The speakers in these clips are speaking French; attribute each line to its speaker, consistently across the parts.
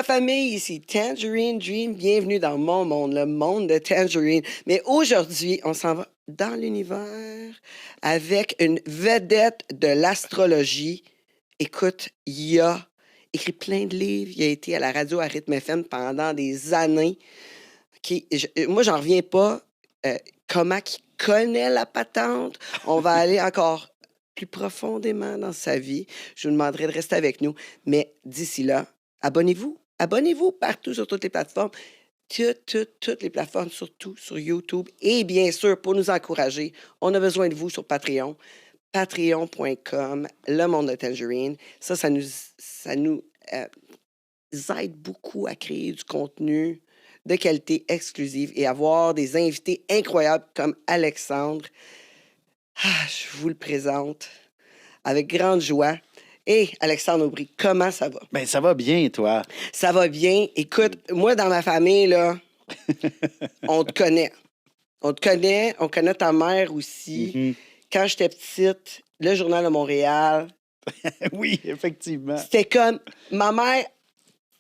Speaker 1: la famille, ici Tangerine Dream. Bienvenue dans mon monde, le monde de Tangerine. Mais aujourd'hui, on s'en va dans l'univers avec une vedette de l'astrologie. Écoute, il a écrit plein de livres. Il a été à la radio à Rythme FM pendant des années. Moi, j'en reviens pas comment il connaît la patente. On va aller encore plus profondément dans sa vie. Je vous demanderai de rester avec nous. Mais d'ici là, abonnez-vous. Abonnez-vous partout sur toutes les plateformes. Toutes les plateformes, surtout sur YouTube. Et bien sûr, pour nous encourager, on a besoin de vous sur Patreon. Patreon.com, le monde de Tangerine. Ça nous aide beaucoup à créer du contenu de qualité exclusive et avoir des invités incroyables comme Alexandre. Je vous le présente avec grande joie. Et Alexandre Aubry, comment ça va?
Speaker 2: Ben ça va bien, toi.
Speaker 1: Ça va bien. Écoute, moi, dans ma famille, là, on te connaît. On te connaît, on connaît ta mère aussi.
Speaker 2: Mhm.
Speaker 1: Quand j'étais petite, le Journal de Montréal,
Speaker 2: Oui, effectivement.
Speaker 1: c'était comme... Ma mère,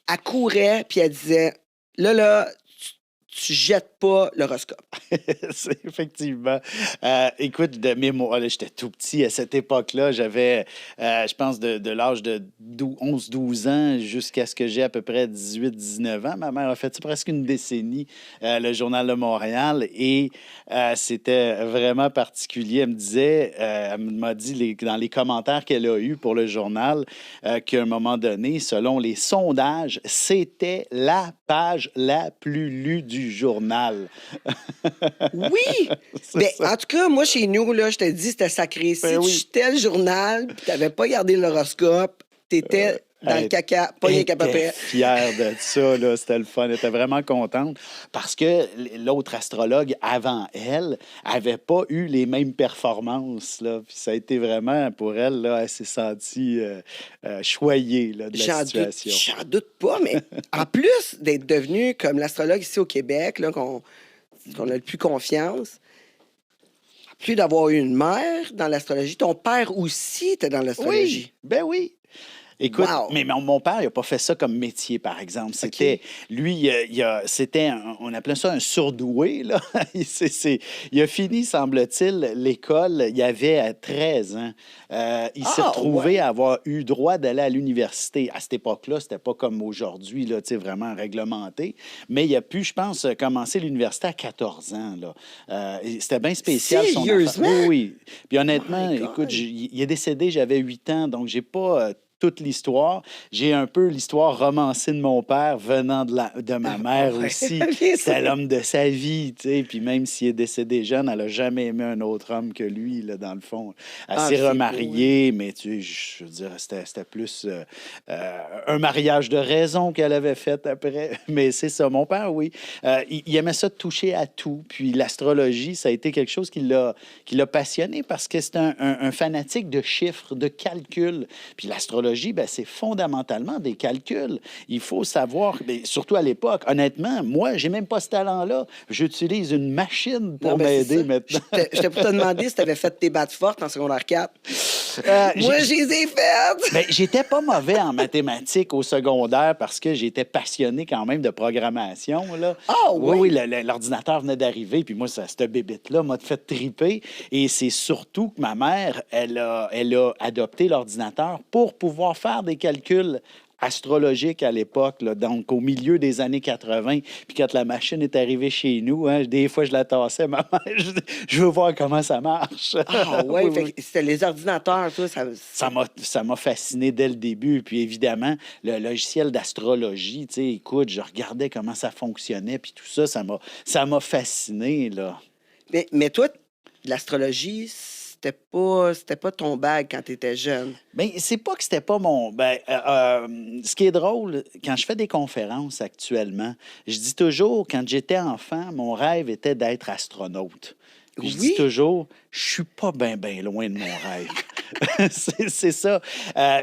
Speaker 1: elle courait, puis elle disait, là, tu jettes pas l'horoscope.
Speaker 2: C'est effectivement. Écoute, de mémoire, là, j'étais tout petit à cette époque-là. J'avais, je pense, de l'âge de 11-12 ans jusqu'à ce que j'ai à peu près 18-19 ans. Ma mère a fait ça presque une décennie, le Journal de Montréal. Et c'était vraiment particulier. Elle me disait, elle m'a dit dans les commentaires qu'elle a eus pour le journal qu'à un moment donné, selon les sondages, c'était la page la plus lue du journal.
Speaker 1: Oui! En tout cas, moi, chez nous, là, je te dis, c'était sacré. Si tu jetais le journal puis tu n'avais pas gardé l'horoscope, tu étais dans le caca, pas rien qu'à peu près.
Speaker 2: Fière de ça, là, c'était le fun. Elle était vraiment contente parce que l'autre astrologue avant elle avait pas eu les mêmes performances, là. Puis ça a été vraiment, pour elle, là, elle s'est sentie choyée là, de la situation.
Speaker 1: J'en doute pas, mais en plus d'être devenue comme l'astrologue ici au Québec, là, qu'on a le plus confiance, en plus d'avoir eu une mère dans l'astrologie, ton père aussi était dans l'astrologie.
Speaker 2: Oui, ben oui. Écoute,
Speaker 1: Wow.
Speaker 2: mais mon père, il n'a pas fait ça comme métier, par exemple. C'était, lui, on appelait ça un surdoué, là. Il a fini, semble-t-il, l'école, il avait 13 ans. Il s'est retrouvé à avoir eu droit d'aller à l'université. À cette époque-là, c'était pas comme aujourd'hui, là, vraiment réglementé. Mais il a pu, je pense, commencer l'université à 14 ans, là. C'était bien spécial, son affaire.
Speaker 1: Sérieusement?
Speaker 2: Oui. Puis honnêtement,
Speaker 1: My God.
Speaker 2: écoute, il est décédé, j'avais 8 ans, donc j'ai pas... toute l'histoire. J'ai un peu l'histoire romancée de mon père venant de ma mère aussi. C'était l'homme de sa vie, tu sais. Puis même s'il est décédé jeune, elle n'a jamais aimé un autre homme que lui, là, dans le fond. Elle s'est remariée, mais tu sais, je veux dire, c'était plus un mariage de raison qu'elle avait fait après. Mais c'est ça, mon père, oui. Il aimait ça de toucher à tout. Puis l'astrologie, ça a été quelque chose qui l'a passionné parce que c'est un fanatique de chiffres, de calculs. Puis l'astrologie, ben, c'est fondamentalement des calculs. Il faut savoir, surtout à l'époque, honnêtement, moi, j'ai même pas ce talent-là. J'utilise une machine pour m'aider maintenant.
Speaker 1: J'étais pour te demander si tu avais fait tes battes fortes en secondaire 4. Moi, je les ai faites!
Speaker 2: Ben, j'étais pas mauvais en mathématiques au secondaire parce que j'étais passionné quand même de programmation. Là.
Speaker 1: Oh, oui!
Speaker 2: Oui, l'ordinateur venait d'arriver, puis moi, cette bébête-là m'a fait triper. Et c'est surtout que ma mère, elle a adopté l'ordinateur pour pouvoir faire des calculs astrologiques à l'époque, là, donc au milieu des années 80. Puis quand la machine est arrivée chez nous, hein, des fois, je la tassais, maman, je veux voir comment ça marche.
Speaker 1: Ah ouais,
Speaker 2: Oui.
Speaker 1: C'était les ordinateurs, toi,
Speaker 2: Ça m'a fasciné dès le début. Puis évidemment, le logiciel d'astrologie, tu sais, écoute, je regardais comment ça fonctionnait, puis tout ça, ça m'a fasciné, là.
Speaker 1: Mais toi, l'astrologie, c'était pas ton bag quand tu étais jeune.
Speaker 2: Bien, c'est pas que c'était pas mon... ce qui est drôle, quand je fais des conférences actuellement, je dis toujours, quand j'étais enfant, mon rêve était d'être astronaute. Puis je dis toujours, je suis pas bien loin de mon rêve. C'est ça.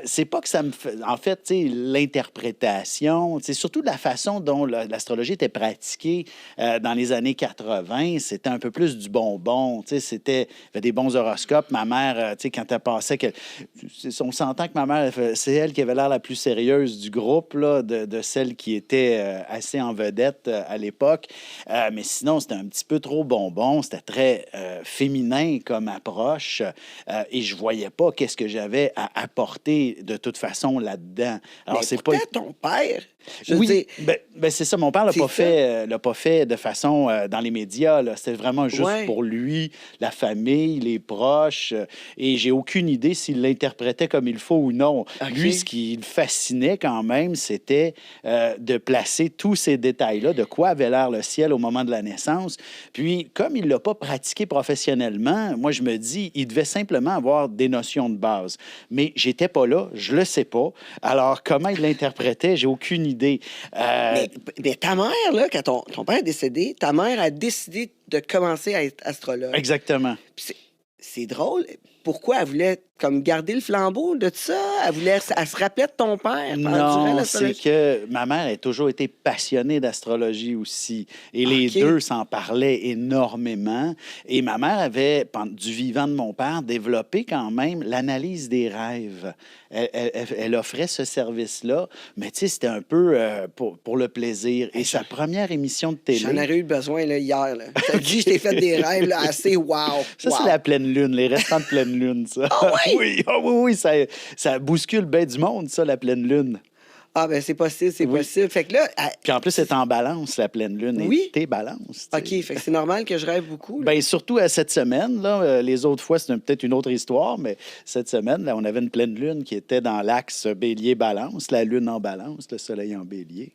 Speaker 2: C'est pas que ça me fait. En fait, tu sais, l'interprétation, c'est surtout de la façon dont l'astrologie était pratiquée dans les années 80, c'était un peu plus du bonbon. Tu sais, il y avait des bons horoscopes. Ma mère, tu sais, quand elle passait, on s'entend que ma mère, c'est elle qui avait l'air la plus sérieuse du groupe, là, de celle qui était assez en vedette à l'époque. Mais sinon, c'était un petit peu trop bonbon. C'était très féminin comme approche. Et je voyais pas qu'est-ce que j'avais à apporter de toute façon là-dedans. Alors,
Speaker 1: Mais
Speaker 2: c'est pas...
Speaker 1: pourtant, ton père, je veux
Speaker 2: Oui,
Speaker 1: dire,
Speaker 2: c'est ça. Mon père
Speaker 1: c'est ça.
Speaker 2: l'a pas fait de façon dans les médias, là. C'était vraiment juste
Speaker 1: Ouais.
Speaker 2: pour lui, la famille, les proches. Et j'ai aucune idée s'il l'interprétait comme il faut ou non. Lui, ce
Speaker 1: OK.
Speaker 2: qui le fascinait quand même, c'était de placer tous ces détails-là, de quoi avait l'air le ciel au moment de la naissance. Puis, comme il l'a pas pratiqué professionnellement, moi, je me dis, il devait simplement avoir des notions de base. Mais j'étais pas là, je le sais pas. Alors, comment il l'interprétait, j'ai aucune idée. Euh,
Speaker 1: Mais, mais ta mère, là, quand ton père est décédé, ta mère a décidé de commencer à être astrologue.
Speaker 2: exactement.
Speaker 1: Puis c'est drôle. Pourquoi elle voulait comme garder le flambeau de tout ça? Elle se rappelait de ton père durant
Speaker 2: Non, c'est
Speaker 1: l'astrologie?
Speaker 2: que ma mère a toujours été passionnée d'astrologie aussi. Et les
Speaker 1: OK.
Speaker 2: deux s'en parlaient énormément. Et ma mère avait, du vivant de mon père, développé quand même l'analyse des rêves. Elle offrait ce service-là, mais tu sais, c'était un peu pour le plaisir. Et
Speaker 1: Hey,
Speaker 2: sa première émission de
Speaker 1: j'en
Speaker 2: télé,
Speaker 1: aurais eu besoin là, hier. Là. Je te dis, je t'ai fait des rêves là, assez wow.
Speaker 2: ça, c'est
Speaker 1: Wow.
Speaker 2: la pleine lune, les restants de pleine lune, ça.
Speaker 1: Ah oui?
Speaker 2: Oui, ah oui, oui, ça bouscule bien du monde, ça, la pleine lune.
Speaker 1: Ah ben c'est possible, c'est
Speaker 2: Oui.
Speaker 1: possible. Fait que là,
Speaker 2: Puis en plus, c'est en balance, la pleine lune. Et
Speaker 1: oui?
Speaker 2: t'es balance, tu
Speaker 1: OK,
Speaker 2: sais.
Speaker 1: fait que c'est normal que je rêve beaucoup. Là.
Speaker 2: Ben, surtout cette semaine, là, les autres fois, c'est peut-être une autre histoire, mais cette semaine, là, on avait une pleine lune qui était dans l'axe bélier-balance, la lune en balance, le soleil en bélier.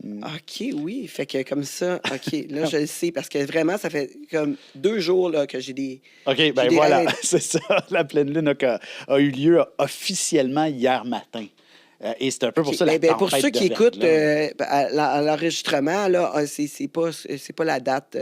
Speaker 1: OK, oui. Fait que comme ça, OK, là, je le sais parce que vraiment, ça fait comme 2 jours là, que
Speaker 2: OK,
Speaker 1: j'ai
Speaker 2: ben
Speaker 1: des
Speaker 2: voilà,
Speaker 1: rêves.
Speaker 2: c'est ça. La pleine lune a eu lieu officiellement hier matin. Et c'est un peu pour
Speaker 1: OK.
Speaker 2: ça la
Speaker 1: Pour ceux
Speaker 2: tempête de
Speaker 1: qui écoutent
Speaker 2: verglas.
Speaker 1: à l'enregistrement, là, c'est pas la date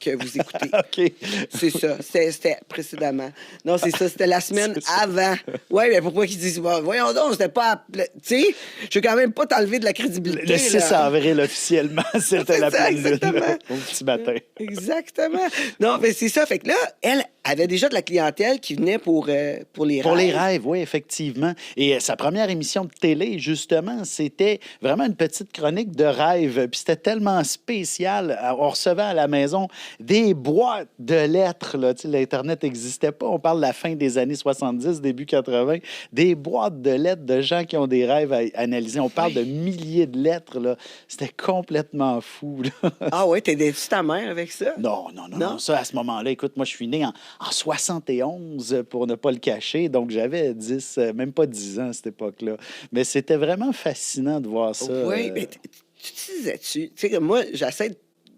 Speaker 1: que vous écoutez.
Speaker 2: OK.
Speaker 1: C'est ça. C'était précédemment. Non, c'est ça. C'était la semaine
Speaker 2: C'est ça.
Speaker 1: avant. Oui, mais pourquoi qu'ils disent, bah, voyons donc, c'était pas. Tu sais, je veux quand même pas t'enlever de la
Speaker 2: Le
Speaker 1: crédibilité.
Speaker 2: 6
Speaker 1: Là.
Speaker 2: avril, officiellement, c'était
Speaker 1: C'est
Speaker 2: la
Speaker 1: ça,
Speaker 2: pleine lune,
Speaker 1: exactement.
Speaker 2: au petit matin.
Speaker 1: Exactement. Non, mais c'est ça. Fait que là, elle avait déjà de la clientèle qui venait pour les
Speaker 2: Pour les
Speaker 1: rêves.
Speaker 2: rêves, oui, effectivement. Et sa première émission de télé, justement, c'était vraiment une petite chronique de rêves. Puis c'était tellement spécial. On recevait à la maison des boîtes de lettres. Là. Tu sais, l'Internet n'existait pas. On parle de la fin des années 70, début 80. Des boîtes de lettres de gens qui ont des rêves à analyser. On parle de milliers de lettres. Là. C'était complètement fou. Là.
Speaker 1: Ah ouais, t'aidais-tu ta mère avec ça?
Speaker 2: Non, non, non, non.
Speaker 1: Non?
Speaker 2: Ça, à ce moment-là, écoute, moi, je suis né en 71, pour ne pas le cacher. Donc, j'avais 10, même pas 10 ans à cette époque-là. Mais c'était vraiment fascinant de voir ça.
Speaker 1: Oui, mais tu te disais-tu? Tu sais, que moi, j'essaie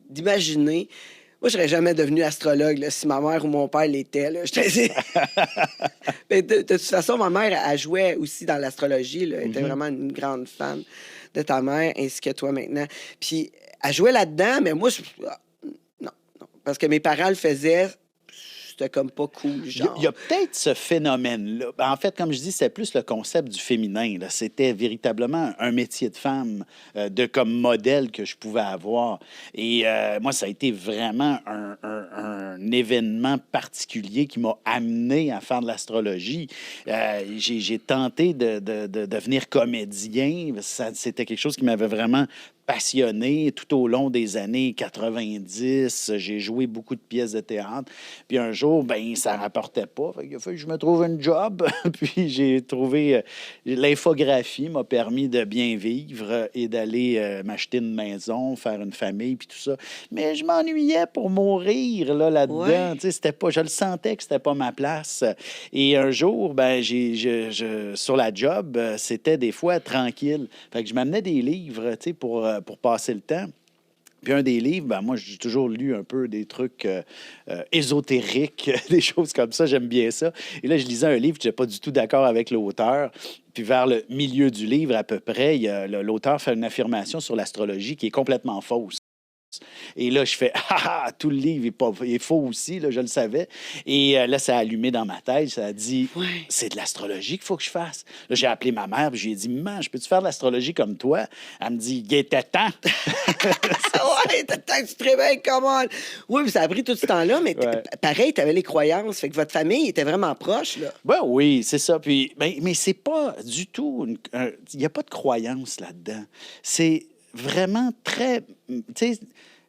Speaker 1: d'imaginer. Moi, je serais jamais devenu astrologue là, si ma mère ou mon père l'était. Là. Je te dis. Mais de toute façon, ma mère, elle jouait aussi dans l'astrologie. Là. Elle était vraiment une grande fan de ta mère, ainsi que toi maintenant. Puis, elle jouait là-dedans, mais moi, non, non. Parce que mes parents le faisaient, c'était comme pas cool,
Speaker 2: Il y
Speaker 1: genre.
Speaker 2: a peut-être ce phénomène-là. Ben, en fait, comme je dis, c'est plus le concept du féminin. Là. C'était véritablement un métier de femme comme modèle que je pouvais avoir. Et moi, ça a été vraiment un événement particulier qui m'a amené à faire de l'astrologie. J'ai tenté de devenir comédien. C'était quelque chose qui m'avait vraiment passionné tout au long des années 90. J'ai joué beaucoup de pièces de théâtre. Puis un jour, ben ça rapportait pas. Il a fallu que je me trouve un job. Puis j'ai trouvé... l'infographie m'a permis de bien vivre et d'aller m'acheter une maison, faire une famille, puis tout ça. Mais je m'ennuyais pour mourir là-dedans.
Speaker 1: Ouais.
Speaker 2: Tu sais, c'était pas... Je le sentais que c'était pas ma place. Et un jour, ben sur la job, c'était des fois tranquille. Fait que je m'amenais des livres, tu sais, pour passer le temps. Puis un des livres, ben moi, j'ai toujours lu un peu des trucs ésotériques, des choses comme ça. J'aime bien ça. Et là, je lisais un livre, je n'étais pas du tout d'accord avec l'auteur. Puis vers le milieu du livre, à peu près, l'auteur fait une affirmation sur l'astrologie qui est complètement fausse. Et là, je fais tout le livre est faux aussi, là, je le savais. Et là, ça a allumé dans ma tête. Ça a dit c'est de l'astrologie qu'il faut que je fasse. Là, j'ai appelé ma mère, puis j'ai dit maman, je peux-tu faire de l'astrologie comme toi? Elle me dit il était temps.
Speaker 1: Ouais, t'as que tu te réveilles, comment? Oui, puis ça a pris tout ce temps-là, mais pareil, t'avais les croyances. Fait que votre famille était vraiment proche, là.
Speaker 2: Ben oui, c'est ça. Puis, mais c'est pas du tout. Il n'y a pas de croyance là-dedans. C'est vraiment très. Tu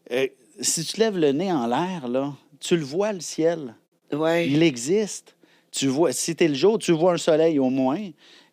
Speaker 2: sais, si tu lèves le nez en l'air, là, tu le vois, le ciel.
Speaker 1: Ouais.
Speaker 2: Il existe. Tu vois, si t'es le jour, tu vois un soleil au moins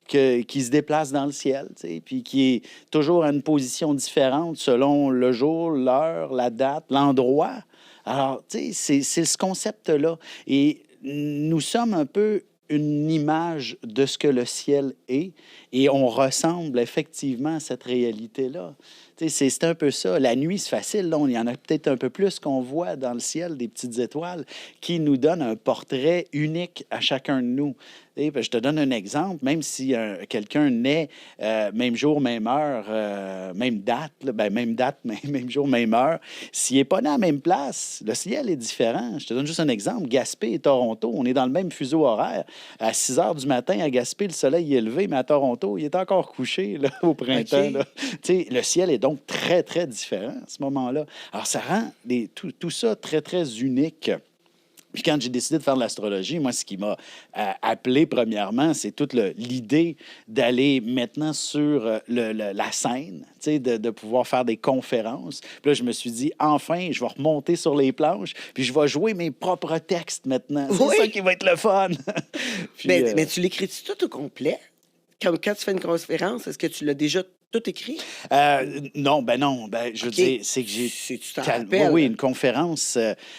Speaker 2: qui se déplace dans le ciel, tu sais, puis qui est toujours à une position différente selon le jour, l'heure, la date, l'endroit. Alors, tu sais, c'est ce concept-là. Et nous sommes un peu une image de ce que le ciel est et on ressemble effectivement à cette réalité-là. Tu sais, c'est un peu ça. La nuit, c'est facile. Là, il y en a peut-être un peu plus qu'on voit dans le ciel, des petites étoiles qui nous donnent un portrait unique à chacun de nous. Tu sais, je te donne un exemple. Même si quelqu'un naît même jour, même heure, même date, là, même date, même jour, même heure, s'il n'est pas né à la même place, le ciel est différent. Je te donne juste un exemple. Gaspé et Toronto, on est dans le même fuseau horaire. À 6 heures du matin, à Gaspé, le soleil est levé, mais à Toronto, il est encore couché là, au printemps. Là. Tu sais, le ciel est donc très, très différent à ce moment-là. Alors, ça rend tout ça très, très unique. Puis quand j'ai décidé de faire de l'astrologie, moi, ce qui m'a appelé premièrement, c'est toute l'idée d'aller maintenant sur la scène, de pouvoir faire des conférences. Puis là, je me suis dit, enfin, je vais remonter sur les planches, puis je vais jouer mes propres textes maintenant. C'est ça qui va être le fun. Puis,
Speaker 1: mais tu l'écris-tu tout au complet? Quand tu fais une conférence, est-ce que tu l'as déjà tout écrit?
Speaker 2: Non. Je veux dire, c'est que j'ai...
Speaker 1: Si tu t'en rappelles.
Speaker 2: Oui, une conférence,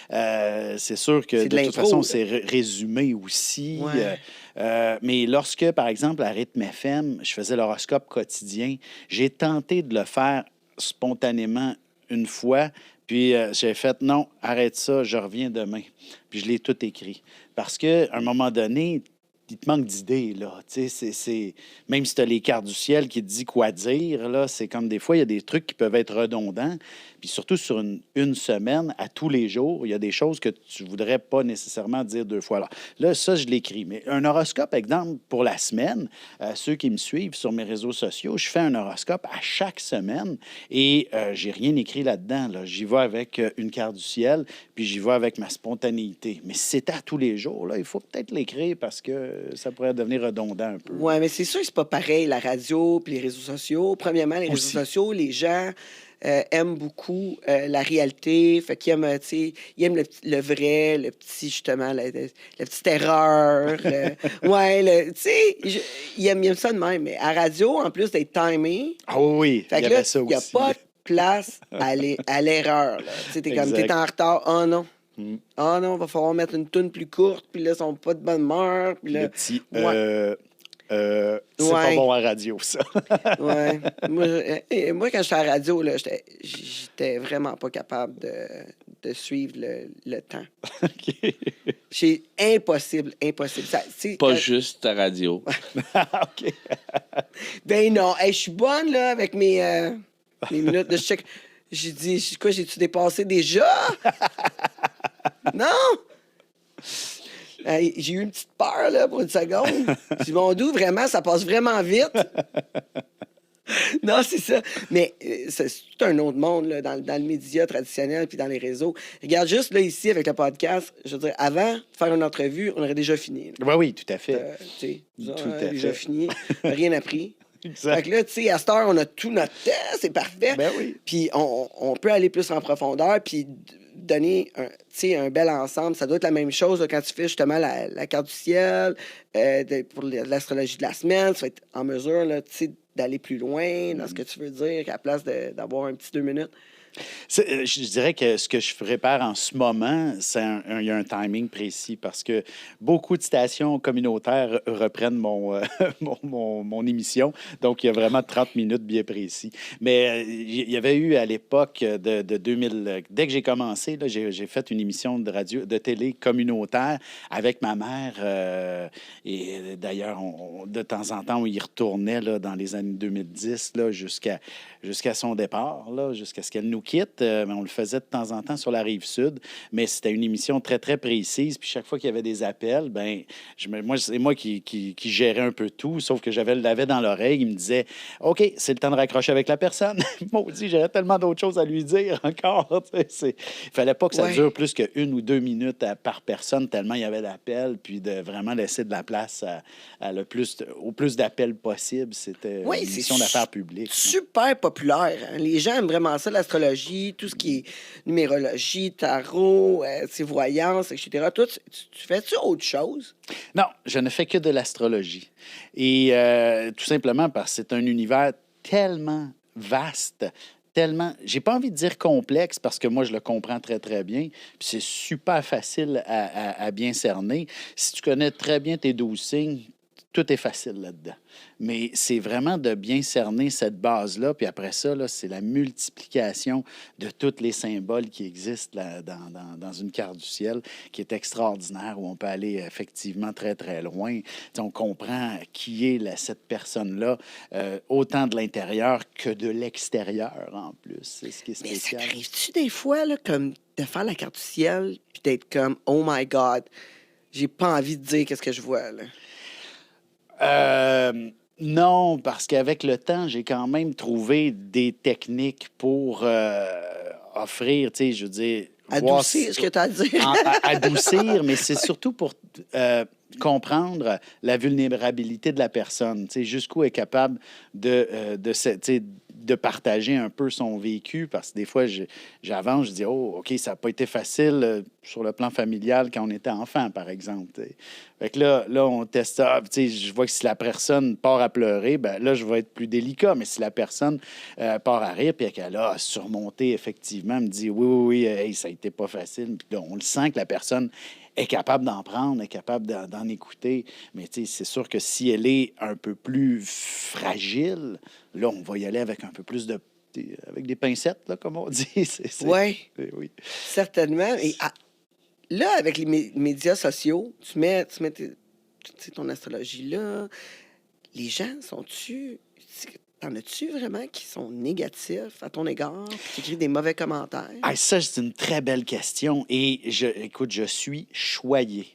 Speaker 2: c'est sûr que de toute façon, c'est résumé aussi.
Speaker 1: Ouais.
Speaker 2: Mais lorsque, par exemple, à Rythme FM, je faisais l'horoscope quotidien, j'ai tenté de le faire spontanément une fois, puis j'ai fait, non, arrête ça, je reviens demain. Puis je l'ai tout écrit. Parce qu'à un moment donné, il te manque d'idées, là. Tu sais, même si tu as les cartes du ciel qui te disent quoi dire, là, c'est comme des fois, il y a des trucs qui peuvent être redondants. Puis surtout sur une semaine, à tous les jours, il y a des choses que tu voudrais pas nécessairement dire 2 fois. Là, ça, je l'écris. Mais un horoscope, exemple, pour la semaine, ceux qui me suivent sur mes réseaux sociaux, je fais un horoscope à chaque semaine et j'ai rien écrit là-dedans. Là. J'y vais avec une carte du ciel, puis j'y vais avec ma spontanéité. Mais si c'était à tous les jours, là, il faut peut-être l'écrire parce que ça pourrait devenir redondant un peu.
Speaker 1: Oui, mais c'est sûr que c'est pas pareil, la radio puis les réseaux sociaux. Premièrement, les réseaux sociaux, les gens aiment beaucoup la réalité. Fait qu'ils aiment, tu sais, ils aiment le vrai, le petit, justement, la petite erreur. Ouais, tu sais, ils aiment ça de même. Mais à radio, en plus d'être timé,
Speaker 2: ah oui,
Speaker 1: fait que là, il n'y a pas de place à l'erreur. Tu sais, t'es comme, t'es en retard. Oh non. Ah non, va falloir mettre une toune plus courte, puis là, ils sont pas de bonne humeur. Puis là,
Speaker 2: le petit c'est pas bon à radio, ça.
Speaker 1: Ouais. Moi, quand j'étais à la radio, là, j'étais vraiment pas capable de suivre le temps.
Speaker 2: OK.
Speaker 1: C'est impossible. Ça,
Speaker 3: pas juste ta radio.
Speaker 2: OK.
Speaker 1: Ben non, hey, je suis bonne, là, avec mes minutes de check. J'ai dit, quoi, j'ai-tu dépassé déjà? Non! J'ai eu une petite peur là, pour une seconde. J'ai dit, mon Dieu, vraiment, ça passe vraiment vite. Non, c'est ça. Mais c'est tout un autre monde là, dans le média traditionnel puis dans les réseaux. Regarde juste là ici avec le podcast, je veux dire, avant de faire une entrevue, on aurait déjà fini.
Speaker 2: Oui, tout à fait.
Speaker 1: Déjà fini, rien appris.
Speaker 2: Exact.
Speaker 1: Fait que là, tu sais, à cette heure, on a tout notre temps, c'est parfait.
Speaker 2: Ben oui.
Speaker 1: Puis on peut aller plus en profondeur, puis donner un bel ensemble. Ça doit être la même chose là, quand tu fais justement la carte du ciel, pour l'astrologie de la semaine. Tu vas être en mesure là, d'aller plus loin dans ce que tu veux dire, à la place d'avoir un petit 2 minutes.
Speaker 2: Je dirais que ce que je prépare en ce moment, il y a un timing précis parce que beaucoup de stations communautaires reprennent mon émission. Donc, il y a vraiment 30 minutes bien précis. Mais il y avait eu à l'époque de 2000, dès que j'ai commencé, là, j'ai fait une émission de télé communautaire avec ma mère. Et d'ailleurs, de temps en temps, on y retournait là, dans les années 2010 là, jusqu'à son départ, là, jusqu'à ce qu'elle nous quitte. Mais on le faisait de temps en temps sur la Rive-Sud, mais c'était une émission très, très précise. Puis chaque fois qu'il y avait des appels, ben c'est moi qui gérais un peu tout, sauf que l'avais dans l'oreille. Il me disait « OK, c'est le temps de raccrocher avec la personne. » Maudit, j'avais tellement d'autres choses à lui dire encore. Il fallait pas que ça dure plus que 1 ou 2 minutes par personne, tellement il y avait d'appels, puis de vraiment laisser de la place au plus d'appels possible. C'était une émission d'affaires publiques.
Speaker 1: Super populaire. Hein? Les gens aiment vraiment ça, l'astrologie, tout ce qui est numérologie, tarot, voyance, etc. Toi, tu fais-tu autre chose?
Speaker 2: Non, je ne fais que de l'astrologie. Et tout simplement parce que c'est un univers tellement vaste, tellement, j'ai pas envie de dire complexe parce que moi, je le comprends très, très bien. Puis c'est super facile à bien cerner. Si tu connais très bien tes 12 signes, tout est facile là-dedans. Mais c'est vraiment de bien cerner cette base-là. Puis après ça, là, c'est la multiplication de tous les symboles qui existent là, dans une carte du ciel qui est extraordinaire, où on peut aller effectivement très, très loin. T'sais, on comprend qui est cette personne-là, autant de l'intérieur que de l'extérieur en plus. C'est ce qui est spécial.
Speaker 1: Mais ça arrive-tu des fois, là, comme de faire la carte du ciel puis d'être comme « Oh my God, j'ai pas envie de dire qu'est-ce que je vois, là ».
Speaker 2: Non, parce qu'avec le temps, j'ai quand même trouvé des techniques pour offrir, tu sais, je veux dire...
Speaker 1: Adoucir ce que tu as à dire.
Speaker 2: Adoucir, mais c'est surtout pour comprendre la vulnérabilité de la personne, tu sais, jusqu'où elle est capable de partager un peu son vécu, parce que des fois, j'avance, je dis « Oh, OK, ça n'a pas été facile sur le plan familial quand on était enfant, par exemple. » Fait que là, on teste ça. Je vois que si la personne part à pleurer, ben là, je vais être plus délicat. Mais si la personne part à rire, puis qu'elle a surmonté, effectivement, me dit « Oui, hey, ça n'a été pas facile. » Puis là, on le sent que la personne est capable d'en prendre, est capable d'en écouter. Mais c'est sûr que si elle est un peu plus fragile, là, on va y aller avec un peu plus avec des pincettes, là, comme on dit.
Speaker 1: Oui, certainement. Et
Speaker 2: Ah,
Speaker 1: là, avec les médias sociaux, tu mets ton astrologie là. Les gens sont-tu... T'en as-tu vraiment qui sont négatifs à ton égard, qui écrivent des mauvais commentaires?
Speaker 2: Ah, ça, c'est une très belle question. Et écoute, je suis choyé.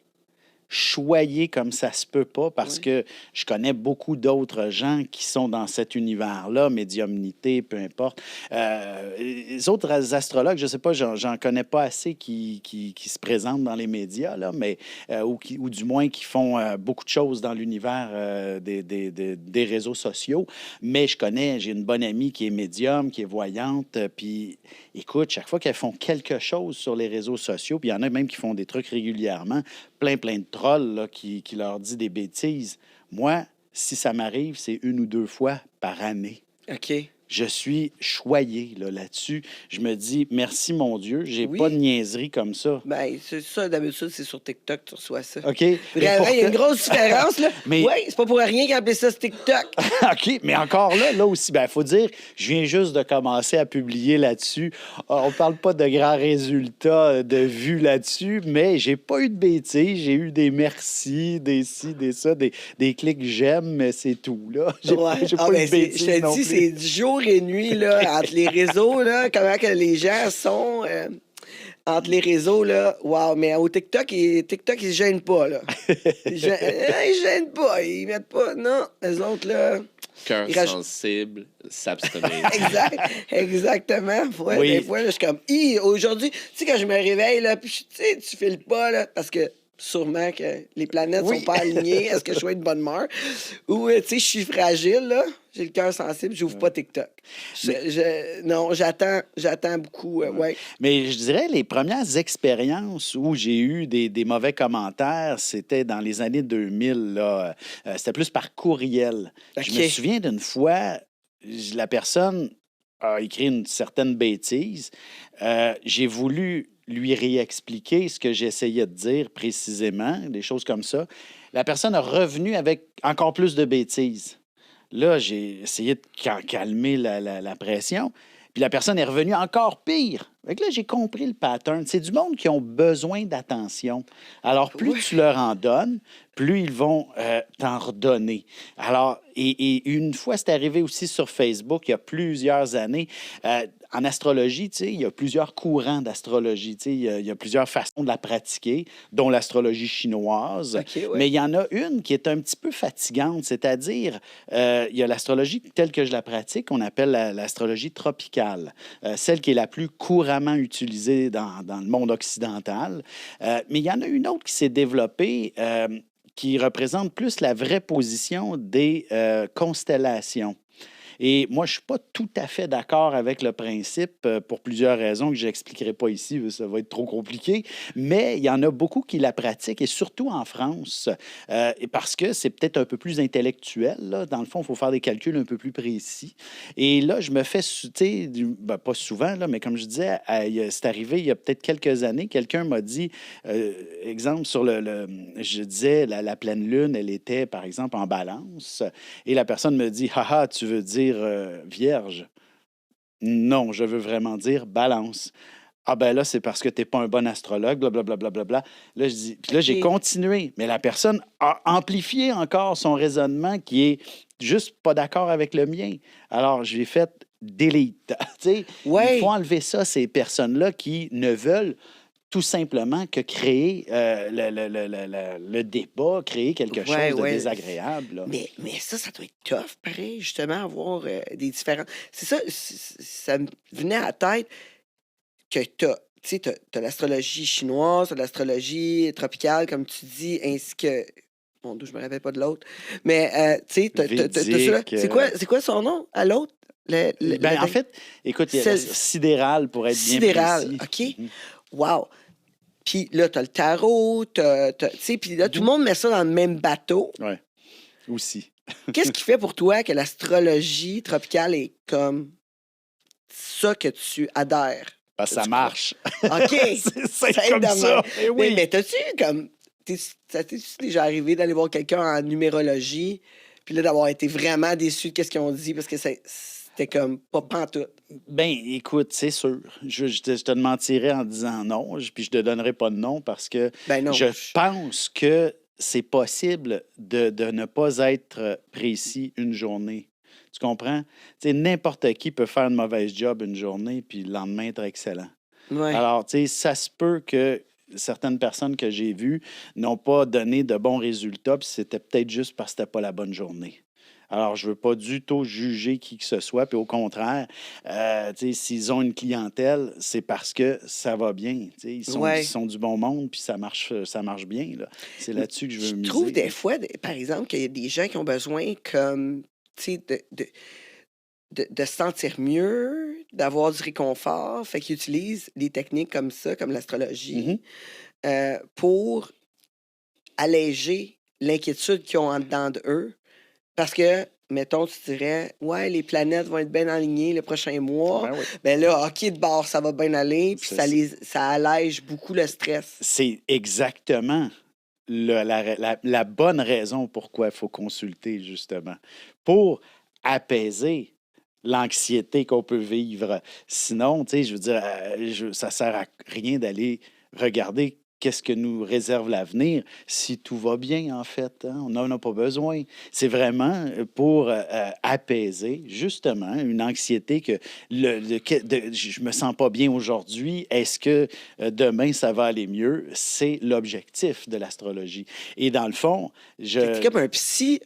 Speaker 2: Choyé comme ça se peut pas, parce que je connais beaucoup d'autres gens qui sont dans cet univers-là, médiumnité, peu importe. Les autres astrologues, je sais pas, j'en connais pas assez qui se présentent dans les médias, là, mais, ou du moins qui font beaucoup de choses dans l'univers des réseaux sociaux. Mais j'ai une bonne amie qui est médium, qui est voyante, puis écoute, chaque fois qu'elles font quelque chose sur les réseaux sociaux, puis il y en a même qui font des trucs régulièrement, plein de trolls là, qui leur dit des bêtises. Moi, si ça m'arrive, c'est 1 ou 2 fois par année.
Speaker 1: OK.
Speaker 2: Je suis choyé là-dessus. Je me dis, merci mon Dieu, j'ai
Speaker 1: Oui.
Speaker 2: pas de niaiserie comme ça.
Speaker 1: Ben, c'est ça, d'habitude, c'est sur TikTok que tu reçois ça.
Speaker 2: OK.
Speaker 1: Vraiment, il y a une grosse différence, là.
Speaker 2: Mais...
Speaker 1: Oui, c'est pas pour rien qu'ils appellent ça TikTok.
Speaker 2: OK, mais encore là aussi, il faut dire, je viens juste de commencer à publier là-dessus. On parle pas de grands résultats de vues là-dessus, mais j'ai pas eu de bêtises. J'ai eu des merci, des ci, des ça, des clics j'aime, mais c'est tout, là. J'ai pas eu de bêtises
Speaker 1: je te
Speaker 2: non
Speaker 1: dis,
Speaker 2: plus.
Speaker 1: c'est du jour et nuit, là, entre les réseaux, là, comment que les gens sont... entre les réseaux, là, wow, mais au TikTok, ils se gênent pas, là. Ils se gênent pas, ils mettent pas, non, les autres, là...
Speaker 3: Cœur sensible, s'abstenir.
Speaker 1: Exactement. Ouais,
Speaker 2: Oui.
Speaker 1: des fois, là, je suis comme, aujourd'hui, tu sais, quand je me réveille, là, puis tu sais, tu files pas, là, parce que sûrement que les planètes sont pas alignées, est-ce que je sois de bonne humeur? Ou, tu sais, je suis fragile, là, j'ai le cœur sensible, j'ouvre pas TikTok. Non, j'attends beaucoup, ouais.
Speaker 2: Mais je dirais, les premières expériences où j'ai eu des mauvais commentaires, c'était dans les années 2000, là. C'était plus par courriel.
Speaker 1: Okay.
Speaker 2: Je me souviens d'une fois, la personne a écrit une certaine bêtise. J'ai voulu lui réexpliquer ce que j'essayais de dire précisément, des choses comme ça. La personne est revenue avec encore plus de bêtises. Là, j'ai essayé de calmer la pression. Puis la personne est revenue encore pire. Fait que là, j'ai compris le pattern. C'est du monde qui ont besoin d'attention. Alors, plus tu leur en donnes, plus ils vont t'en redonner. Alors, et une fois, c'est arrivé aussi sur Facebook, il y a plusieurs années, en astrologie, il y a plusieurs courants d'astrologie. Il y a plusieurs façons de la pratiquer, dont l'astrologie chinoise.
Speaker 1: Okay, ouais.
Speaker 2: Mais il y en a une qui est un petit peu fatigante, c'est-à-dire, il y a l'astrologie telle que je la pratique, on appelle l'astrologie tropicale, celle qui est la plus couramment utilisée dans le monde occidental. Mais il y en a une autre qui s'est développée qui représente plus la vraie position des constellations. Et moi, je ne suis pas tout à fait d'accord avec le principe pour plusieurs raisons que je n'expliquerai pas ici, ça va être trop compliqué. Mais il y en a beaucoup qui la pratiquent, et surtout en France, parce que c'est peut-être un peu plus intellectuel. Là. Dans le fond, il faut faire des calculs un peu plus précis. Et là, je me fais, pas souvent, là, mais comme je disais, c'est arrivé il y a peut-être quelques années, quelqu'un m'a dit, exemple, je disais, la pleine lune, elle était, par exemple, en balance. Et la personne me dit, haha, tu veux dire vierge. Non, je veux vraiment dire balance. Ah ben là, c'est parce que tu n'es pas un bon astrologue, blablabla. Bla, bla, bla, bla. Là, je dis, puis là, j'ai continué. Mais la personne a amplifié encore son raisonnement qui est juste pas d'accord avec le mien. Alors, je lui ai fait delete. Il faut enlever ça, ces personnes-là qui ne veulent tout simplement que créer le débat, créer quelque chose de désagréable. Là.
Speaker 1: Mais ça doit être tough, pareil, justement, avoir des différences. C'est ça, ça me venait à la tête que t'as l'astrologie chinoise, t'as l'astrologie tropicale, comme tu dis, ainsi que... Bon, je me rappelle pas de l'autre. Mais, tu sais, t'as ça. C'est quoi son nom à l'autre?
Speaker 2: En fait, écoute, il y a sidéral pour être
Speaker 1: sidéral,
Speaker 2: bien précis.
Speaker 1: OK. Wow! Puis là, t'as le tarot, tu sais, puis là, tout le monde met ça dans le même bateau.
Speaker 2: Oui, aussi.
Speaker 1: Qu'est-ce qui fait pour toi que l'astrologie tropicale est comme ça que tu adhères?
Speaker 2: Parce que ça marche.
Speaker 1: OK!
Speaker 2: c'est comme ça. Oui.
Speaker 1: Mais t'as-tu comme... Ça t'es déjà arrivé d'aller voir quelqu'un en numérologie, puis là, d'avoir été vraiment déçu de ce qu'ils ont dit, parce que c'était comme pas pantoute.
Speaker 2: Ben, écoute, c'est sûr. Je te mentirais en disant non, puis je te donnerais pas de nom parce que je pense que c'est possible de ne pas être précis une journée. Tu comprends? Tu sais, n'importe qui peut faire une mauvaise job une journée, puis le lendemain être excellent.
Speaker 1: Ouais.
Speaker 2: Alors, tu sais, ça se peut que certaines personnes que j'ai vues n'ont pas donné de bons résultats, puis c'était peut-être juste parce que c'était pas la bonne journée. Alors, je ne veux pas du tout juger qui que ce soit. Puis au contraire, s'ils ont une clientèle, c'est parce que ça va bien. Ils sont du bon monde, puis ça marche bien. Là. C'est là-dessus que je veux miser.
Speaker 1: Je trouve des fois, par exemple, qu'il y a des gens qui ont besoin comme, de se sentir mieux, d'avoir du réconfort. Fait qu'ils utilisent des techniques comme ça, comme l'astrologie, pour alléger l'inquiétude qu'ils ont en dedans d'eux. Parce que, mettons, tu dirais, ouais, les planètes vont être bien alignées le prochain mois. Ben là, OK, de bord, ça va bien aller, puis ça allège beaucoup le stress.
Speaker 2: C'est exactement la bonne raison pourquoi il faut consulter, justement. Pour apaiser l'anxiété qu'on peut vivre. Sinon, tu sais, je veux dire, ça sert à rien d'aller regarder qu'est-ce que nous réserve l'avenir si tout va bien, en fait. Hein? On n'en a pas besoin. C'est vraiment pour apaiser, justement, une anxiété que je me sens pas bien aujourd'hui. Est-ce que demain, ça va aller mieux? C'est l'objectif de l'astrologie. Et dans le fond,
Speaker 1: c'est comme un psy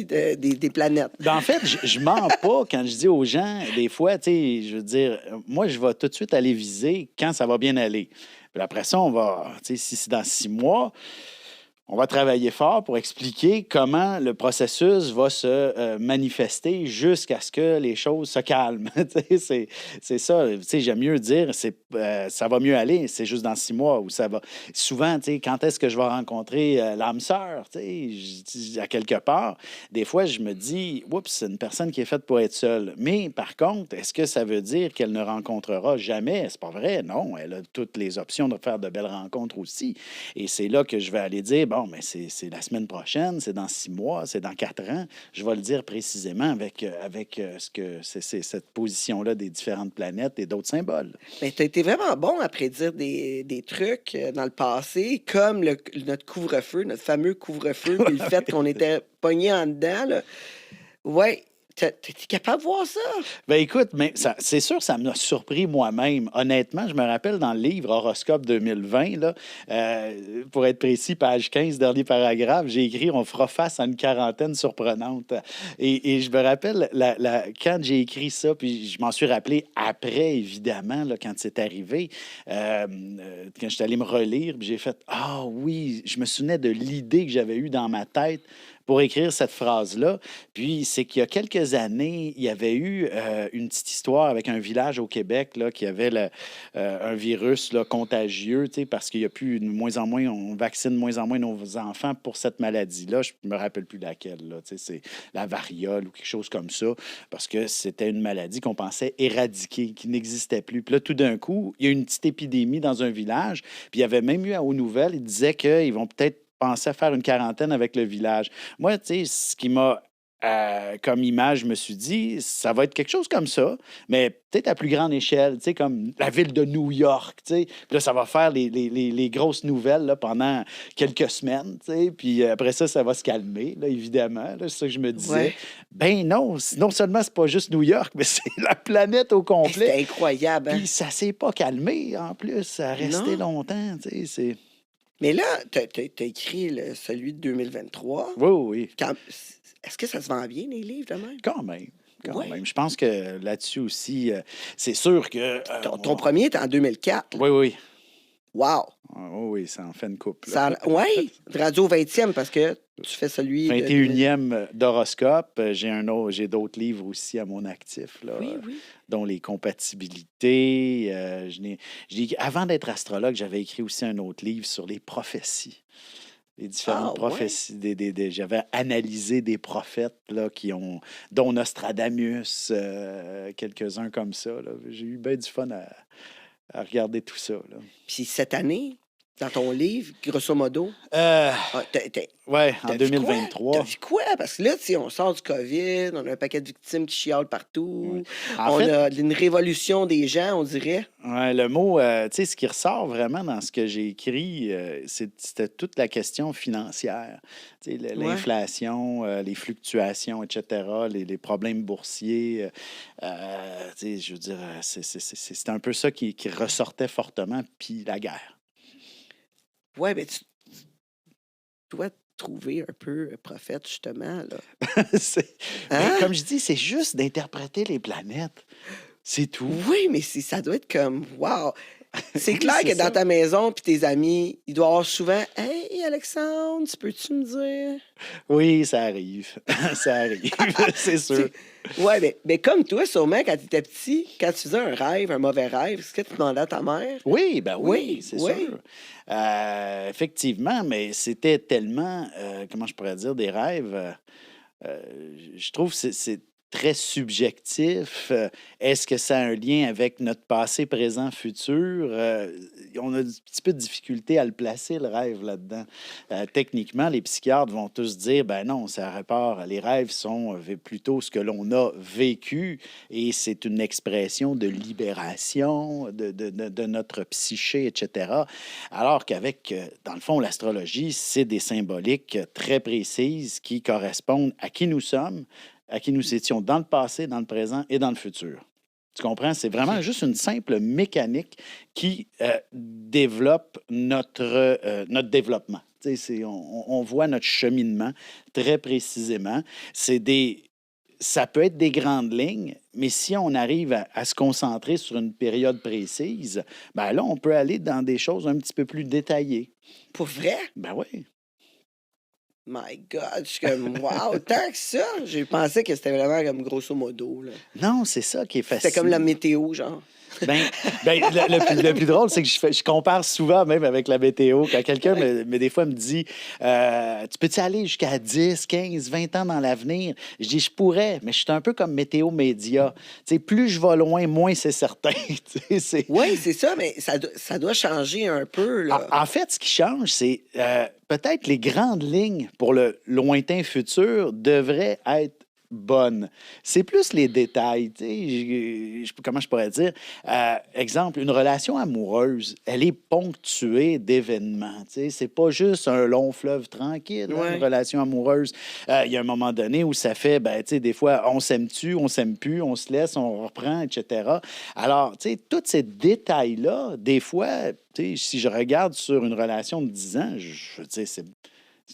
Speaker 1: des planètes.
Speaker 2: En fait, je mens pas quand je dis aux gens, des fois, tu sais, je veux dire, moi, je vais tout de suite aller viser quand ça va bien aller. Puis après ça, on va, tu sais, si c'est dans 6 mois, on va travailler fort pour expliquer comment le processus va se manifester jusqu'à ce que les choses se calment. C'est ça. J'aime mieux dire ça va mieux aller, c'est juste dans 6 mois où ça va. Souvent, quand est-ce que je vais rencontrer l'âme sœur? À quelque part, des fois, je me dis, oups, c'est une personne qui est faite pour être seule. Mais par contre, est-ce que ça veut dire qu'elle ne rencontrera jamais? C'est pas vrai, non. Elle a toutes les options de faire de belles rencontres aussi. Et c'est là que je vais aller dire, bon, mais c'est la semaine prochaine, c'est dans 6 mois, c'est dans 4 ans. Je vais le dire précisément avec ce que c'est cette position-là des différentes planètes et d'autres symboles.
Speaker 1: Mais tu as été vraiment bon à prédire des trucs dans le passé, comme notre couvre-feu, notre fameux couvre-feu, puis le fait qu'on était pognés en dedans. Là. Ouais, t'es capable de voir ça?
Speaker 2: Ben écoute, mais c'est sûr, ça m'a surpris moi-même. Honnêtement, je me rappelle dans le livre Horoscope 2020, là, pour être précis, page 15, dernier paragraphe, j'ai écrit « On fera face à une quarantaine surprenante ». Et je me rappelle, quand j'ai écrit ça, puis je m'en suis rappelé après, évidemment, là, quand c'est arrivé, quand je suis allé me relire, puis j'ai fait « Ah oui », je me souvenais de l'idée que j'avais eue dans ma tête pour écrire cette phrase-là. Puis, c'est qu'il y a quelques années, il y avait eu une petite histoire avec un village au Québec là, qui avait un virus là, contagieux, parce qu'il y a plus de moins en moins, on vaccine de moins en moins nos enfants pour cette maladie-là. Je ne me rappelle plus laquelle. Là, c'est la variole ou quelque chose comme ça, parce que c'était une maladie qu'on pensait éradiquer, qui n'existait plus. Puis là, tout d'un coup, il y a eu une petite épidémie dans un village. Puis il y avait même eu aux nouvelles, ils disaient qu'ils vont peut-être penser à faire une quarantaine avec le village. Moi, tu sais, ce qui m'a comme image, je me suis dit, ça va être quelque chose comme ça, mais peut-être à plus grande échelle, tu sais, comme la ville de New York, tu sais. Puis là, ça va faire les grosses nouvelles là, pendant quelques semaines, tu sais. Puis après ça, ça va se calmer, là, évidemment. Là, c'est ça que je me disais.
Speaker 1: Ouais.
Speaker 2: Ben non, non seulement c'est pas juste New York, mais c'est la planète au complet.
Speaker 1: C'est incroyable, hein?
Speaker 2: Puis ça s'est pas calmé, en plus. Ça a resté longtemps, tu sais. C'est...
Speaker 1: Mais là, tu as écrit celui de 2023.
Speaker 2: Oui, oui.
Speaker 1: Est-ce que ça se vend bien, les livres, de même?
Speaker 2: Quand même.
Speaker 1: Ouais.
Speaker 2: Même. Je pense que là-dessus aussi, c'est sûr que...
Speaker 1: Ton premier était en 2004.
Speaker 2: Oui, oui.
Speaker 1: Wow!
Speaker 2: Oui, ça en fait une couple.
Speaker 1: Oui, radio 20e, parce que tu fais celui
Speaker 2: 21e d'horoscope. J'ai d'autres livres aussi à mon actif, là,
Speaker 1: oui.
Speaker 2: dont les compatibilités. Avant d'être astrologue, j'avais écrit aussi un autre livre sur les prophéties. Les différentes prophéties. Ouais. J'avais analysé des prophètes là, dont Nostradamus, quelques-uns comme ça. Là. J'ai eu bien du fun à regarder tout ça. Là.
Speaker 1: Puis cette année, dans ton livre, grosso modo,
Speaker 2: oui, en 2023.
Speaker 1: T'as vu quoi? Parce que là, on sort du COVID, on a un paquet de victimes qui chialent partout.
Speaker 2: Oui.
Speaker 1: On a une révolution des gens, on dirait.
Speaker 2: Oui, le mot, tu sais, ce qui ressort vraiment dans ce que j'ai écrit, c'était toute la question financière. Tu sais, l'inflation, les fluctuations, etc., les problèmes boursiers. Tu sais, je veux dire, c'est un peu ça qui ressortait fortement, puis la guerre.
Speaker 1: Oui, mais tu dois te trouver un peu prophète, justement. Là.
Speaker 2: Mais comme je dis, c'est juste d'interpréter les planètes. C'est tout.
Speaker 1: Oui, mais ça doit être comme, wow! C'est clair que dans ta maison, puis tes amis, ils doivent avoir souvent « Hey, Alexandre, peux-tu me dire? »
Speaker 2: Oui, ça arrive. Ça arrive, c'est sûr.
Speaker 1: Oui, mais comme toi, sûrement, quand tu étais petit, quand tu faisais un rêve, un mauvais rêve, est-ce que tu demandais à ta mère?
Speaker 2: Oui, ben oui, c'est sûr. Effectivement, mais c'était tellement, comment je pourrais dire, des rêves, je trouve que c'est très subjectif. Est-ce que ça a un lien avec notre passé, présent, futur? On a un petit peu de difficulté à le placer, le rêve, là-dedans. Techniquement, les psychiatres vont tous dire, ben non, ça répare. Les rêves sont plutôt ce que l'on a vécu et c'est une expression de libération de notre psyché, etc. Alors qu'avec, dans le fond, l'astrologie, c'est des symboliques très précises qui correspondent à qui nous sommes, à qui nous étions dans le passé, dans le présent et dans le futur. Tu comprends? C'est vraiment juste une simple mécanique qui développe notre développement. On voit notre cheminement très précisément. Ça peut être des grandes lignes, mais si on arrive à se concentrer sur une période précise, ben là, on peut aller dans des choses un petit peu plus détaillées.
Speaker 1: Pour vrai?
Speaker 2: Ben oui.
Speaker 1: My God, je suis comme, wow, tant que ça! J'ai pensé que c'était vraiment comme grosso modo. Là.
Speaker 2: Non, c'est ça qui est facile.
Speaker 1: C'était comme la météo, genre.
Speaker 2: Ben, le plus drôle, c'est que je compare souvent même avec la météo. Quand quelqu'un, des fois, me dit tu peux-tu aller jusqu'à 10, 15, 20 ans dans l'avenir? Je dis je pourrais, mais je suis un peu comme Météo Média. Tu sais, plus je vais loin, moins c'est certain.
Speaker 1: Oui, c'est ça, mais ça doit changer un peu. Là.
Speaker 2: En fait, ce qui change, c'est peut-être les grandes lignes pour le lointain futur devraient être bonnes. C'est plus les détails. Tu sais, comment je pourrais dire? Exemple, une relation amoureuse, elle est ponctuée d'événements. Tu sais, c'est pas juste un long fleuve tranquille,
Speaker 1: Ouais.
Speaker 2: une relation amoureuse. Il y a un moment donné où ça fait, ben, tu sais, des fois, on s'aime-tu, on s'aime plus, on se laisse, on reprend, etc. Alors, tu sais, tous ces détails-là, des fois, tu sais, si je regarde sur une relation de 10 ans, je veux dire, c'est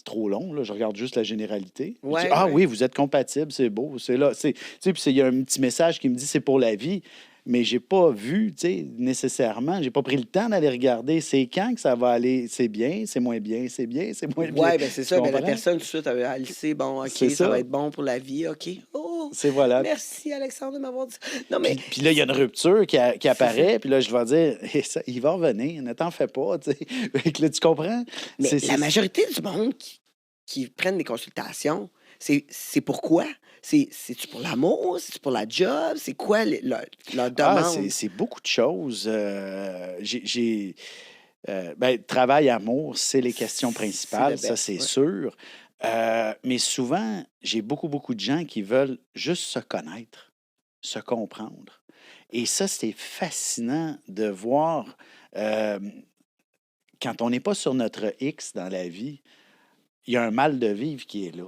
Speaker 2: trop long, là. Je regarde juste la généralité. Je dis,
Speaker 1: Ouais,
Speaker 2: ah
Speaker 1: ouais.
Speaker 2: oui, vous êtes compatibles, c'est beau, c'est là. Tu sais, puis il y a un petit message qui me dit c'est pour la vie, mais j'ai pas vu, tu sais, nécessairement, j'ai pas pris le temps d'aller regarder c'est quand que ça va aller, c'est bien, c'est moins bien, c'est bien, c'est moins bien.
Speaker 1: Ouais, ben c'est
Speaker 2: Tu
Speaker 1: ça. Ben, la
Speaker 2: comprends?
Speaker 1: personne, tout de suite, elle sait, bon, OK,
Speaker 2: C'est
Speaker 1: ça va
Speaker 2: ça.
Speaker 1: être bon pour la vie, OK. Oh,
Speaker 2: C'est voilà.
Speaker 1: merci, Alexandre, de m'avoir dit. Non, mais
Speaker 2: Puis là, il y a une rupture qui
Speaker 1: c'est ça.
Speaker 2: apparaît, puis là, je vais dire, eh, ça, il va revenir, ne t'en fais pas, tu sais. Fait que là, tu comprends?
Speaker 1: Mais
Speaker 2: C'est-
Speaker 1: la
Speaker 2: c'est-
Speaker 1: majorité du monde qui prennent des consultations, c'est pourquoi? C'est-tu pour l'amour? C'est-tu pour la job? C'est quoi leur
Speaker 2: Ah,
Speaker 1: demande?
Speaker 2: c'est beaucoup de choses. Ben, travail, amour, c'est les questions
Speaker 1: C'est le
Speaker 2: principales, ça,
Speaker 1: best,
Speaker 2: c'est
Speaker 1: ouais.
Speaker 2: sûr. Mais souvent, j'ai beaucoup de gens qui veulent juste se connaître, se comprendre. Et ça, c'est fascinant de voir euh, quand on n'est pas sur notre X dans la vie, il y a un mal de vivre qui est là.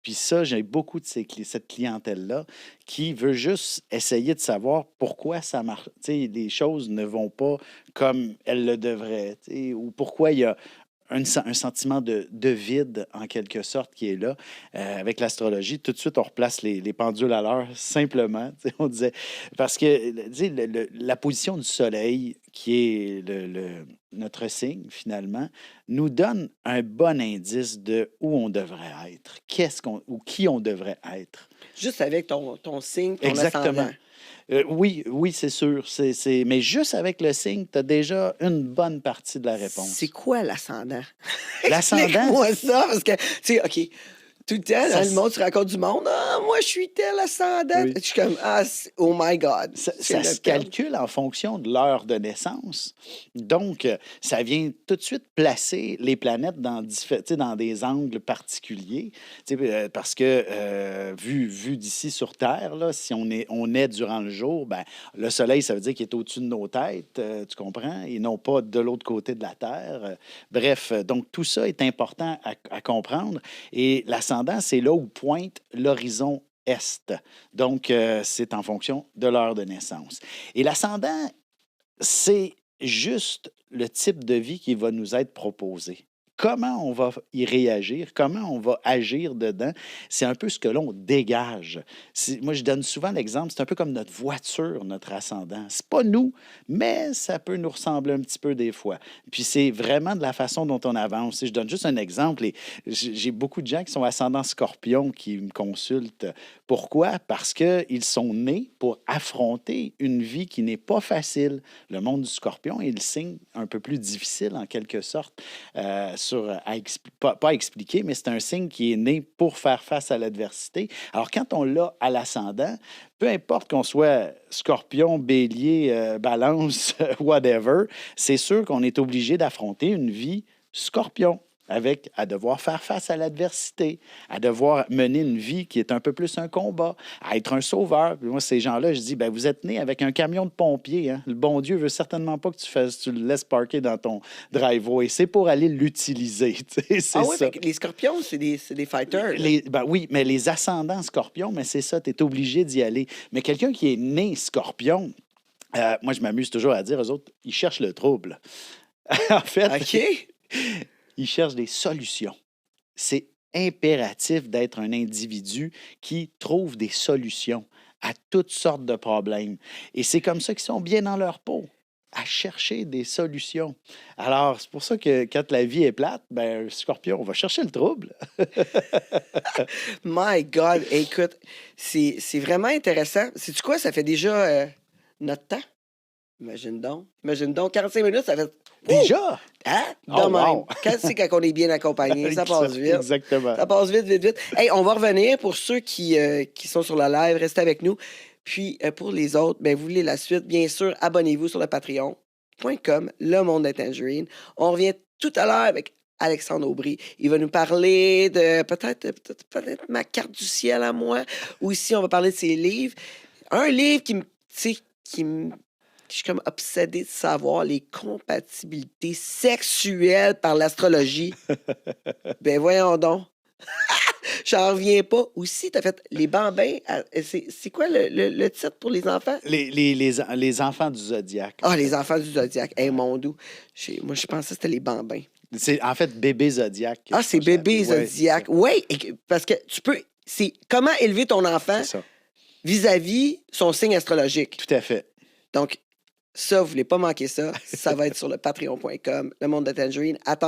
Speaker 2: Puis ça, j'ai beaucoup de cette clientèle-là qui veut juste essayer de savoir pourquoi ça marche. Tu sais, les choses ne vont pas comme elles le devraient. Tu sais, ou pourquoi il y a un sentiment de vide, en quelque sorte, qui est là. Avec l'astrologie, tout de suite, on replace les pendules à l'heure, simplement. Tu sais, on disait, parce que tu sais, la position du soleil, qui est notre signe, finalement, nous donne un bon indice de où on devrait être, ou qui on devrait être.
Speaker 1: Juste avec ton signe, ton
Speaker 2: Exactement.
Speaker 1: ascendant.
Speaker 2: Oui, c'est sûr. Mais juste avec le signe, tu as déjà une bonne partie de la
Speaker 1: C'est
Speaker 2: réponse.
Speaker 1: quoi l'ascendant?
Speaker 2: L'ascendant,
Speaker 1: Explique-moi ça, parce que, tu sais, OK, tout le temps,
Speaker 2: ça,
Speaker 1: dans le monde, tu racontes du monde. Ah, moi, je suis tel ascendant.
Speaker 2: oui.
Speaker 1: Je suis comme, ah, oh my God.
Speaker 2: Ça,
Speaker 1: Je viens
Speaker 2: ça
Speaker 1: de
Speaker 2: se
Speaker 1: perdre.
Speaker 2: calcule en fonction de l'heure de naissance. Donc, ça vient tout de suite placer les planètes tu sais, dans des angles particuliers. Tu sais, parce que, vu d'ici sur Terre, là, si on est durant le jour, ben, le Soleil, ça veut dire qu'il est au-dessus de nos têtes, tu comprends? Et non pas de l'autre côté de la Terre. Bref, donc tout ça est important à comprendre. Et l'ascendant, c'est là où pointe l'horizon est. Donc, c'est en fonction de l'heure de naissance. Et l'ascendant, c'est juste le type de vie qui va nous être proposé. Comment on va y réagir, comment on va agir dedans, c'est un peu ce que l'on dégage. Moi, je donne souvent l'exemple, c'est un peu comme notre voiture, notre ascendant. C'est pas nous, mais ça peut nous ressembler un petit peu des fois. Puis c'est vraiment de la façon dont on avance. Je donne juste un exemple. J'ai beaucoup de gens qui sont ascendants scorpions qui me consultent. Pourquoi? Parce qu'ils sont nés pour affronter une vie qui n'est pas facile. Le monde du scorpion est le signe un peu plus difficile, en quelque sorte, pas à expliquer, mais c'est un signe qui est né pour faire face à l'adversité. Alors, quand on l'a à l'ascendant, peu importe qu'on soit scorpion, bélier, balance, whatever, c'est sûr qu'on est obligé d'affronter une vie scorpion, à devoir faire face à l'adversité, à devoir mener une vie qui est un peu plus un combat, à être un sauveur. Puis moi, ces gens-là, je dis, ben, vous êtes nés avec un camion de pompiers. Hein? Le bon Dieu veut certainement pas que tu le laisses parker dans ton driveway. C'est pour aller l'utiliser. C'est
Speaker 1: Ah oui,
Speaker 2: ça.
Speaker 1: les scorpions, c'est des fighters. Là.
Speaker 2: Ben oui, mais les ascendants scorpions, mais c'est ça, tu es obligé d'y aller. Mais quelqu'un qui est né scorpion, moi, je m'amuse toujours à dire aux autres, ils cherchent le trouble. En fait,
Speaker 1: OK.
Speaker 2: ils cherchent des solutions. C'est impératif d'être un individu qui trouve des solutions à toutes sortes de problèmes. Et c'est comme ça qu'ils sont bien dans leur peau, à chercher des solutions. Alors, c'est pour ça que quand la vie est plate, ben, Scorpion, on va chercher le trouble.
Speaker 1: My God, écoute, c'est vraiment intéressant. Sais-tu quoi? Ça fait déjà notre temps. Imagine donc, 45 minutes, ça fait...
Speaker 2: Déjà?
Speaker 1: Hein? De
Speaker 2: Oh,
Speaker 1: même.
Speaker 2: wow.
Speaker 1: Quand on est bien accompagné, ça passe vite.
Speaker 2: Exactement.
Speaker 1: Ça passe vite. Hey, on va revenir pour ceux qui sont sur la live, restez avec nous. Puis pour les autres, vous voulez la suite, bien sûr, abonnez-vous sur le Patreon.com, le monde de Tangerine. On revient tout à l'heure avec Alexandre Aubry. Il va nous parler de peut-être ma carte du ciel à moi. Ou ici, on va parler de ses livres. Un livre je suis comme obsédée de savoir les compatibilités sexuelles par l'astrologie. Voyons donc. J'en reviens pas. Aussi, tu as fait les bambins. C'est quoi le titre pour les enfants?
Speaker 2: Les enfants du Zodiaque.
Speaker 1: Ah, les enfants du Zodiaque. Hey, mon doux. Moi, je pensais que c'était les bambins.
Speaker 2: C'est en fait bébé Zodiaque.
Speaker 1: Ah, c'est bébé Zodiaque. Oui, parce que tu peux... C'est comment élever ton enfant vis-à-vis son signe astrologique.
Speaker 2: Tout à fait.
Speaker 1: Donc, ça, vous ne voulez pas manquer ça. Ça va être sur le patreon.com, le monde de Tangerine. Attends.